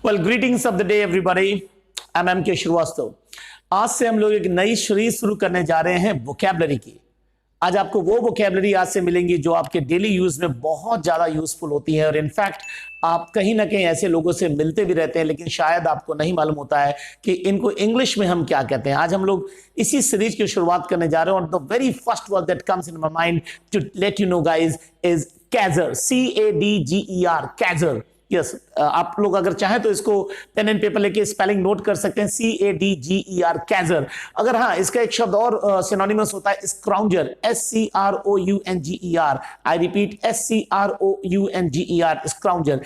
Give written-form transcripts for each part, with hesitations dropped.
Well greetings of the day everybody. I am के श्रीवास्तव। आज से हम लोग एक नई सीरीज शुरू करने जा रहे हैं वोकैबुलरी की। आज आपको वो वोकैबुलरी आज से मिलेंगी जो आपके डेली यूज में बहुत ज्यादा यूजफुल होती है और इनफैक्ट आप कहीं ना कहीं ऐसे लोगों से मिलते भी रहते हैं लेकिन शायद आपको नहीं मालूम होता है कि इनको इंग्लिश में हम क्या कहते हैं। आज हम लोग इसी सीरीज की शुरुआत करने जा रहे हैं और the very first word that comes in my mind to let you know guys is cadger. CADGER, cadger. Yes, आप लोग अगर चाहें तो इसको पेन एंड पेपर लेके स्पेलिंग नोट कर सकते हैं, CADGER, कैजर। अगर हाँ, इसका एक शब्द और सिनोनिमस होता है स्क्राउंजर, SCROUNGER। I repeat, SCROUNGER, स्क्राउंजर।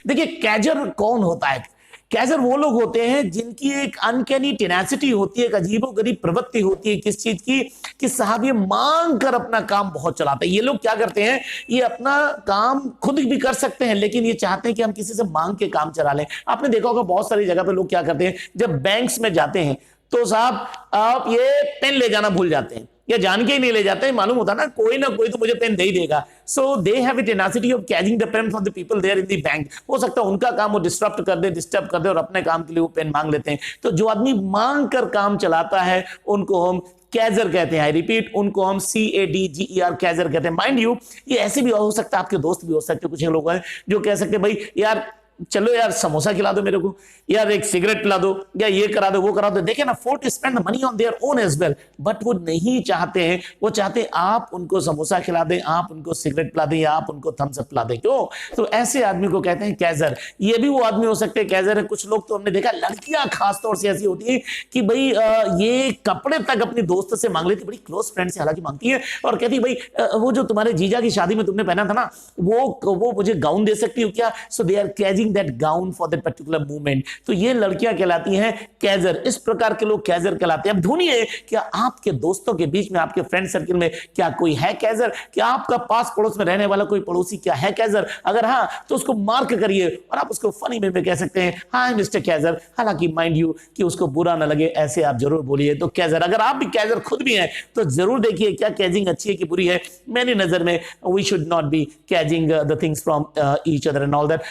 देखिए, कैजर कौन होता है? कैजर वो लोग होते हैं जिनकी एक अनकैनी टेनासिटी होती है, एक अजीबोगरीब प्रवृत्ति होती है किस चीज की, कि साहब ये मांग कर अपना काम बहुत चलाते हैं। ये लोग क्या करते हैं, ये अपना काम खुद भी कर सकते हैं लेकिन ये चाहते हैं कि हम किसी से मांग के काम चला लें। आपने देखा होगा बहुत सारी जगह पे लोग क्या करते हैं, जब बैंक्स में जाते हैं तो साहब आप ये पेन ले जाना भूल जाते हैं या जान के ही नहीं ले जाते हैं। मालूम होता ना कोई तो मुझे पेन दे ही देगा। So they have a tenacity of catching the pen from the people there in the bank. हो सकता है उनका काम वो डिस्टर्ब कर दे और अपने काम के लिए वो पेन मांग लेते हैं। तो जो आदमी मांग कर काम चलाता है उनको हम कैजर कहते हैं। आई रिपीट, उनको हम CADGER, कैजर कहते हैं। माइंड यू, ये ऐसे भी हो सकता है, आपके दोस्त भी हो सकते हैं। कुछ लोग हैं जो कह सकते हैं भाई यार चलो यार समोसा खिला दो मेरे को, यार एक सिगरेट पिला दो, या ये करा दो वो करा दो। देखे ना, fort spend money on their own as well, but वो नहीं चाहते हैं। वो चाहते हैं आप उनको समोसा खिला दें, आप उनको सिगरेट पिला दें या आप उनको थम्स अप पिला दें। क्यों? तो ऐसे आदमी को कहते हैं कैजर। ये भी वो आदमी हो सकते हैं कैजर है। कुछ लोग तो हमने देखा, लड़कियां खासतौर से ऐसी होती है कि भाई ये कपड़े तक अपनी दोस्त से मांग लेती, बड़ी क्लोज फ्रेंड से हालांकि मांगती है और कहती भाई वो जो तुम्हारे जीजा की शादी में तुमने पहना था ना, वो मुझे गाउन दे सकती हो क्या? So they are cadging that gown for that particular movement। तो ये लड़कियां कहलाती हैं कैजर। इस प्रकार के लोग कैजर कहलाते हैं। अब ढूंढिए, क्या आपके दोस्तों के बीच में, आपके फ्रेंड सर्किल में क्या कोई है कैजर? क्या आपका पास पड़ोस में रहने वाला कोई पड़ोसी क्या है कैजर? अगर हाँ तो उसको मार्क करिए और आप उसको फनी वे में कह सकते हैं, हाय मिस्टर कैजर। हालांकि माइंड यू कि उसको बुरा ना लगे ऐसे आप जरूर बोलिए। तो कैजर, अगर आप भी कैजर खुद भी हैं तो जरूर देखिए क्या कैजिंग अच्छी है कि बुरी है। मेरी नजर में we should not be cadging the things from each other and all that.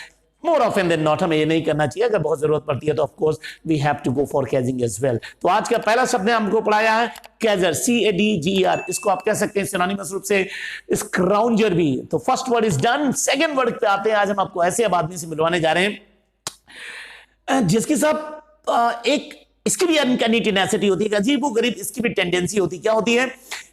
More often than not हमें ये नहीं करना चाहिए। अगर बहुत जरूरत पड़ती है तो of course we have to go for cadging as well. तो आज का पहला शब्द हमको पढ़ाया है कैजर, CADGER। इसको आप कह सकते हैं सिनोनिमस रूप से स्क्राउंजर भी। तो first word is done. Second word पे आते हैं। आज हम आपको ऐसे अब आदमी से मिलवाने जा रहे हैं जिसके साथ एक इसकी भी अनकैनी टेनासिटी होती है, अजीबोगरीब इसकी भी टेंडेंसी होती है। क्या होती है?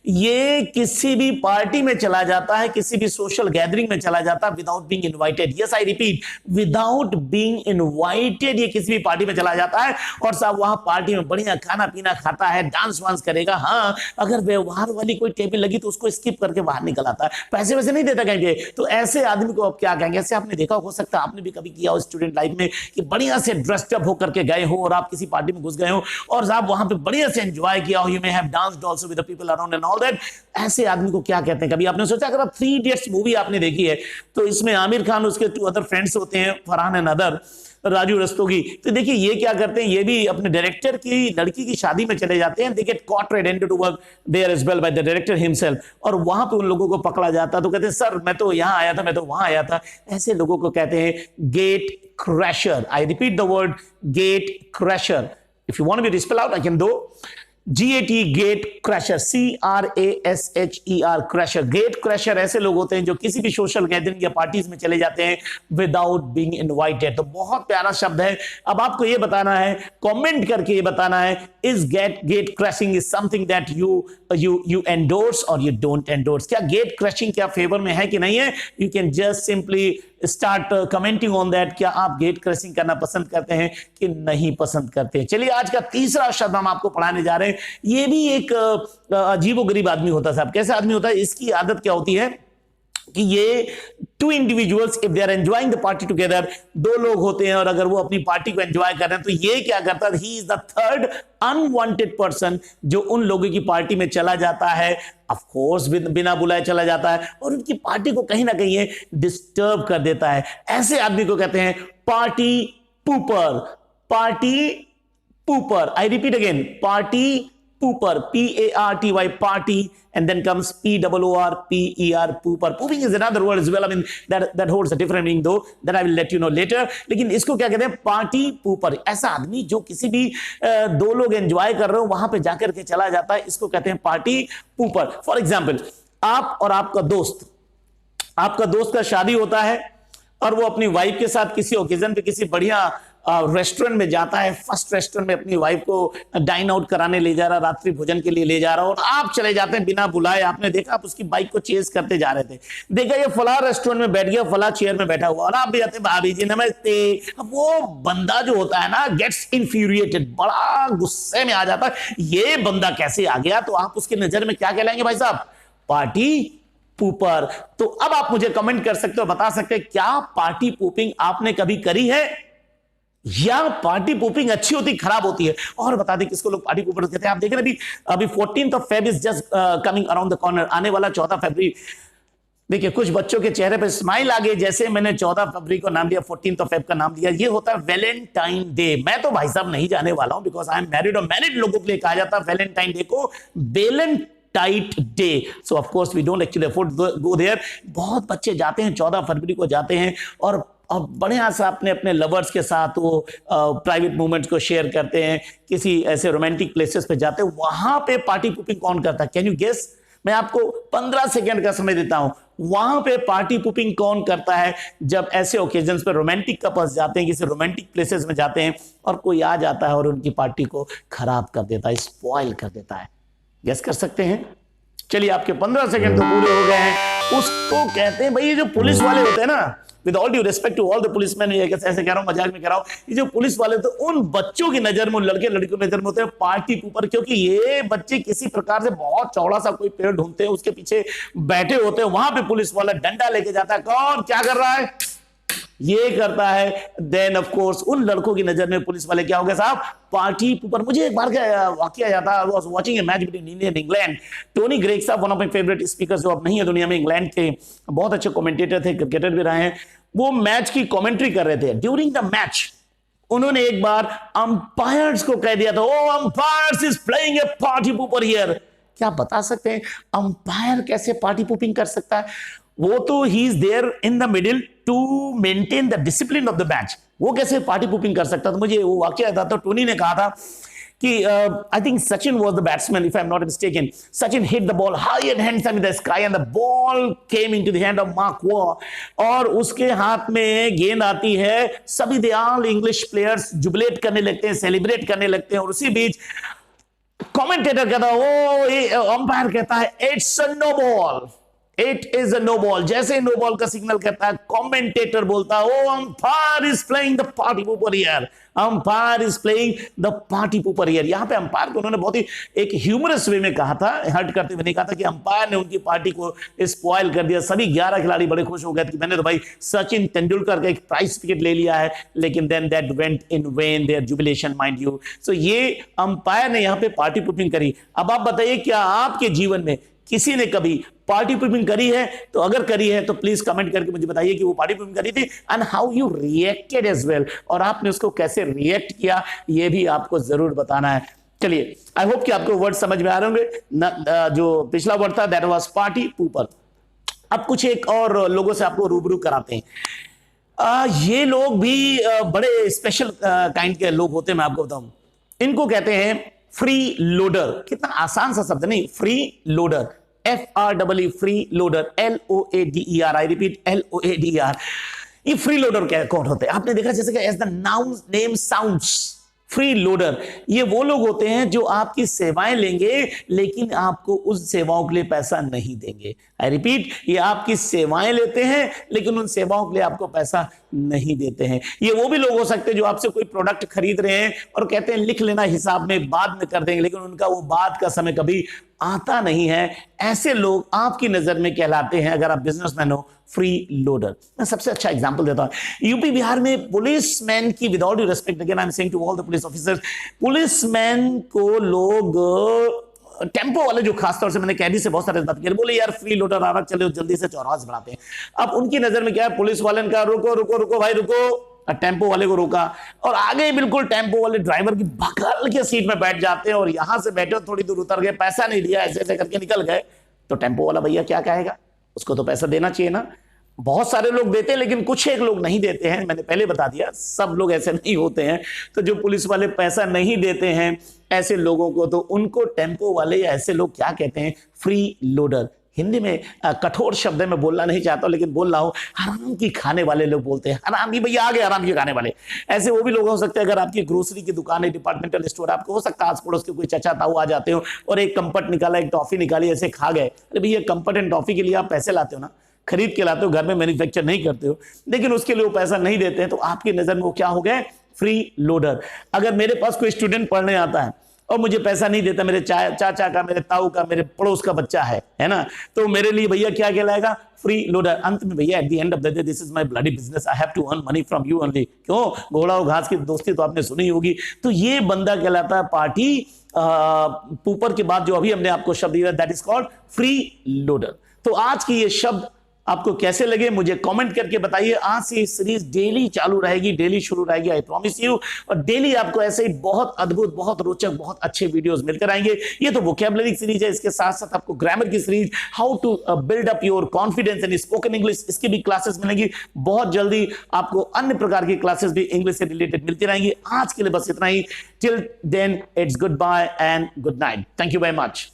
ये किसी भी पार्टी में चला जाता है, किसी भी सोशल गैदरिंग में चला जाता है without being invited. Yes, I repeat, without being invited ये किसी भी पार्टी में चला जाता है और साहब वहां पार्टी में बढ़िया खाना पीना खाता है, डांस वांस करेगा। हाँ, अगर व्यवहार वाली कोई टेबल लगी तो उसको स्किप करके बाहर निकल आता है, पैसे वैसे नहीं देता कहेंगे। तो ऐसे आदमी को आप क्या कहेंगे? ऐसे आपने देखा, हो सकता है आपने भी कभी किया हो स्टूडेंट लाइफ में कि बढ़िया से ड्रेस्ड अप होकर के गए हो और आप किसी पार्टी में घुस गए हो और साहब वहां पे बढ़िया से एंजॉय किया हो। You may have danced also with the people around and all that. ऐसे आदमी को क्या कहते हैं? कभी आपने सोचा, अगर आप 3 इडियट्स मूवी आपने देखी है तो इसमें आमिर खान उसके 2 अदर फ्रेंड्स होते हैं, फरहान एंड अदर, राजू रस्तोगी। तो देखिए ये क्या करते हैं, ये भी अपने डायरेक्टर की लड़की की शादी में चले जाते हैं। They get caught red into to work there as well by the director himself. और वहां पे उन लोगों को पकड़ा जाता तो कहते हैं सर मैं तो यहां आया था, मैं तो वहां आया था। ऐसे लोगों को कहते हैं gate crasher. I repeat the word gate crasher. If you want me to spell out, I can do. GAT, gate crasher, CRASHER, crasher. Gate crasher ऐसे लोग होते हैं जो किसी भी सोशल गैदरिंग या पार्टीज में चले जाते हैं विदाउट बीइंग इनवाइटेड। तो बहुत प्यारा शब्द है। अब आपको ये बताना है, कमेंट करके ये बताना है, is get crashing is something that you endorse और यू डोंट एंडोर्स। क्या गेट क्रैशिंग क्या फेवर में है कि नहीं है? You can just simply start commenting on that. क्या आप गेट क्रैशिंग करना पसंद करते हैं कि नहीं पसंद करते हैं? चलिए आज का तीसरा शब्द हम आपको पढ़ाने जा रहे हैं। ये भी एक अजीबोगरीब आदमी होता है साहब। कैसे आदमी होता है? इसकी आदत क्या होती है कि ये 2 individuals if they are enjoying the party together, 2 लोग होते हैं और अगर वो अपनी पार्टी को एंजॉय कर रहे हैं तो ये क्या करता है? He is the third unwanted person जो उन लोगों की पार्टी में चला जाता है, ऑफ कोर्स बिना बुलाए चला जाता है और उनकी पार्टी को कहीं ना कहीं डिस्टर्ब कर देता है। ऐसे आदमी को कहते हैं party pooper. Party pooper. I repeat again, party pooper, P-A-R-T-Y, party, and then comes P-O-O-R-P-E-R, pooper. Pooping is another word as well. I mean, that holds a different meaning though, that I will let you know later. लेकिन इसको क्या कहते हैं? Party pooper. ऐसा आदमी जो किसी भी दो लोग एंजॉय कर रहे हो वहां पे जाकर के चला जाता है, इसको कहते हैं पार्टी पूपर. फॉर एग्जाम्पल, आप और आपका दोस्त का शादी होता है और वो अपनी वाइफ के साथ किसी ओकेजन पे किसी बढ़िया रेस्टोरेंट में जाता है. फर्स्ट रेस्टोरेंट में अपनी वाइफ को डाइन आउट कराने ले जा रहा, रात्रि भोजन के लिए ले जा रहा, और आप चले जाते हैं बिना बुलाए. आपने देखा, आप उसकी बाइक को चेज करते जा रहे थे, देखा ये फला रेस्टोरेंट में बैठ गया, फला चेयर में बैठा हुआ, और आप भी जाते, भाभी जी नमस्ते. अब वो बंदा जो होता है ना, गेट्स इन्फ्यूरिएटेड, बड़ा गुस्से में आ जाता है, ये बंदा कैसे आ गया. तो आप उसकी नजर में क्या कहलाएंगे भाई साहब? Party pooper. तो अब आप मुझे कमेंट कर सकते हो, बता सकते हैं क्या पार्टी पूपिंग आपने कभी करी है, या पार्टी पूपिंग अच्छी होती खराब होती है. और बता दें किसको लोग पार्टी पूपर कहते हैं. आप देख रहे हैं अभी 14th of Feb is just coming around the corner. आने वाला 14 फरवरी. देखिए, कुछ बच्चों के चेहरे पे स्माइल आ गई, जैसे मैंने 14 फरवरी को नाम दिया, 14th of Feb का नाम दिया. ये होता है वैलेंटाइन डे. मैं तो भाई साहब नहीं जाने वाला हूं, बिकॉज आई एम मैरिड, और मैरिड लोगों के लिए कहा जाता है वैलेंटाइन डे को tight day. So of course we don't actually afford go there. बहुत बच्चे जाते हैं, 14 फरवरी को जाते हैं, और बढ़िया सा अपने लवर्स के साथ वो प्राइवेट मोमेंट्स को शेयर करते हैं, किसी ऐसे रोमांटिक प्लेसेस पे जाते हैं. वहां पे पार्टी पुपिंग कौन करता है? Can you guess? मैं आपको 15 सेकंड का समय देता हूं. वहां पे पार्टी पुपिंग कौन करता है जब ऐसे ओकेजन्स पे रोमांटिक कपल्स जाते हैं, किसी रोमांटिक प्लेसेस में जाते हैं, और कोई आ जाता है और उनकी पार्टी को खराब कर देता है, स्पॉइल कर देता है. गेस कर सकते हैं? चलिए, आपके 15 सेकंड तो पूरे हो गए हैं. उसको कहते हैं भाई, ये जो पुलिस वाले होते हैं ना, with all due respect to all the policeman, ऐसे कह रहा हूं, मजाक में कह रहा हूं, ये जो पुलिस वाले तो उन बच्चों की नजर में, उन लड़के लड़कियों की नजर में होते हैं पार्टी पूपर. क्योंकि ये बच्चे किसी प्रकार से बहुत चौड़ा सा कोई पेड़ ढूंढते हैं, उसके पीछे बैठे होते हैं, वहां पे पुलिस वाला डंडा लेके जाता है. कौन क्या कर रहा है? ये करता है. देन ऑफ कोर्स उन लड़कों की नजर में पुलिस वाले क्या हो गए साहब? Party pooper. मुझे एक बार का वाकया याद था. I was watching a match between India and England. Tony Greig साहब, one of my favourite speakers, जो अब नहीं है दुनिया में, इंग्लैंड के बहुत अच्छे कमेंटेटर थे, क्रिकेटर भी रहे हैं. वो मैच की कमेंट्री कर रहे थे. ड्यूरिंग द मैच उन्होंने एक बार अंपायर्स को कह दिया था, oh umpires is playing a party pooper here. क्या बता सकते हैं अंपायर कैसे पार्टी पूपिंग कर सकता है? वो तो ही is there in the middle to maintain the discipline of the match. वो कैसे पार्टी पूपिंग कर सकता? तो मुझे वो वाकया याद आता. टोनी ने कहा था कि I think Sachin was the batsman, if I am not mistaken. Sachin hit the ball high and handsome in the sky and the ball came into the hand of mark Waugh, और उसके हाथ में गेंद आती है. सभी दे ऑल इंग्लिश प्लेयर्स जुबिलेट करने लगते हैं, सेलिब्रेट करने लगते हैं, और उसी बीच कमेंटेटर कहता है, वो अंपायर कहता है, it's a no ball, it is a no ball. जैसे नो बॉल का सिग्नल करता है, कमेंटेटर बोलता है, oh umpire is playing the party pooper here, umpire is playing the party pooper here. यहां पे अंपायर को उन्होंने बहुत ही एक ह्यूमरस वे में कहा था, हर्ट करते हुए नहीं कहा था कि अंपायर ने उनकी पार्टी को स्पॉइल कर दिया. सभी 11 खिलाड़ी बड़े खुश हो गए कि मैंने तो भाई सचिन तेंदुलकर का एक प्राइज विकेट ले लिया है, लेकिन then that went in when their jubilation mind you. सो ये अंपायर ने यहां पे पार्टी पूपिंग करी. अब आप बताइए, क्या आपके जीवन में किसी ने कभी पार्टी पूपिंग करी है? तो अगर करी है तो प्लीज कमेंट करके मुझे बताइए कि वो पार्टी पूपिंग करी थी, and how you reacted as well, और आपने उसको कैसे रिएक्ट किया, ये भी आपको जरूर बताना है. चलिए, आई होप कि आपको वर्ड समझ में आ रहे होंगे. जो पिछला वर्ड था दैट वाज पार्टी पूपर. अब कुछ एक और लोगों से आपको रूबरू कराते हैं. ये लोग भी बड़े स्पेशल काइंड के लोग होते हैं. मैं आपको बताऊं, इनको कहते हैं फ्री लोडर. कितना आसान सा शब्द नहीं, free loader, FREE, free loader, LOADER. I repeat, LOADER. ये फ्री लोडर क्या कौन होते हैं? आपने देखा जैसे कि as the noun name sounds, free loader, ये वो लोग होते हैं जो आपकी सेवाएं लेंगे लेकिन आपको उस सेवाओं के लिए पैसा नहीं देंगे. आई रिपीट, ये आपकी सेवाएं लेते हैं लेकिन उन सेवाओं के लिए आपको पैसा नहीं देते हैं. ये वो भी लोग हो सकते हैं जो आपसे कोई प्रोडक्ट खरीद रहे हैं और कहते हैं लिख लेना, हिसाब में बाद में कर देंगे, लेकिन उनका वो बाद का समय कभी आता नहीं है. ऐसे लोग आपकी नजर में कहलाते हैं, अगर आप बिजनेसमैन हो, फ्री लोडर. मैं सबसे अच्छा एग्जांपल देता हूं. यूपी बिहार में पुलिसमैन की, with all due respect again I am saying to all the police officers, policeman को लोग टेम्पो वाले, जो खासतौर से मैंने कैदी से बहुत सारे बात की, बोले यार फ्री लोडर आ रहा, चलो जल्दी से चौराहा बढ़ाते हैं. अब उनकी नजर में क्या है, पुलिस वाले ने कहा रुको रुको रुको भाई रुको, टेम्पो वाले को रोका और आगे बिल्कुल टेम्पो वाले ड्राइवर की बगल के सीट में बैठ जाते हैं और यहां से बैठे थोड़ी दूर उतर गए, पैसा नहीं दिया, ऐसे ऐसे करके निकल गए, तो टेम्पो वाला भैया क्या कहेगा? उसको तो पैसा देना चाहिए ना। बहुत सारे लोग देते हैं लेकिन कुछ एक लोग नहीं देते हैं, मैंने पहले बता दिया, सब लोग ऐसे नहीं होते हैं। तो जो पुलिस वाले पैसा नहीं देते हैं ऐसे लोगों को, तो उनको टेम्पो वाले या ऐसे लोग क्या कहते हैं? Free loader. हिंदी में कठोर शब्द में बोलना नहीं चाहता लेकिन बोल रहा हूं, हराम की खाने वाले लोग बोलते हैं। हरामी भैया आ गए, हराम की खाने वाले। ऐसे वो भी लोग हो सकते हैं, अगर आपकी ग्रोसरी की दुकान है, डिपार्टमेंटल स्टोर, आपको हो सकता है आस पड़ोस के कोई चचा ताऊ आ जाते हो और एक कंपट निकाला, एक टॉफी निकाली, ऐसे खा गए। अरे भैया, कंपट एंड टॉफी के लिए आप पैसे लाते हो ना, खरीद के लाते हो, घर में मैन्युफैक्चर नहीं करते हो, लेकिन उसके लिए वो पैसा नहीं देते हैं, तो आपकी नजर में वो क्या हो गए? Free loader. अगर मेरे पास कोई स्टूडेंट पढ़ने आता है और मुझे पैसा नहीं देता, मेरे चाचा का, मेरे ताऊ का, मेरे पड़ोस का बच्चा है ना, तो मेरे लिए भैया क्या कहलाएगा? Free loader. अंत में भैया, at the end of the day, this is my bloody business, I have to earn money from you only. क्यों? घोड़ा और घास की दोस्ती तो आपने सुनी होगी। तो ये बंदा कहलाता है पार्टी ऊपर के बाद जो अभी हमने आपको शब्द दिया, that is called free loader. तो आज की ये शब्द आपको कैसे लगे मुझे कमेंट करके बताइए। आज से ये सीरीज डेली चालू रहेगी, डेली शुरू रहेगी, आई प्रॉमिस यू। और डेली आपको ऐसे ही बहुत अद्भुत, बहुत रोचक, बहुत अच्छे वीडियोस मिलते रहेंगे। ये तो वोकैबुलरी सीरीज है, इसके साथ साथ आपको ग्रामर की series, how to build up your confidence in spoken English, इसकी भी क्लासेस मिलेंगी। बहुत जल्दी आपको अन्य प्रकार की क्लासेस भी इंग्लिश से रिलेटेड मिलती रहेंगी। आज के लिए बस इतना ही। Till then, it's good bye and good night. Thank you very much.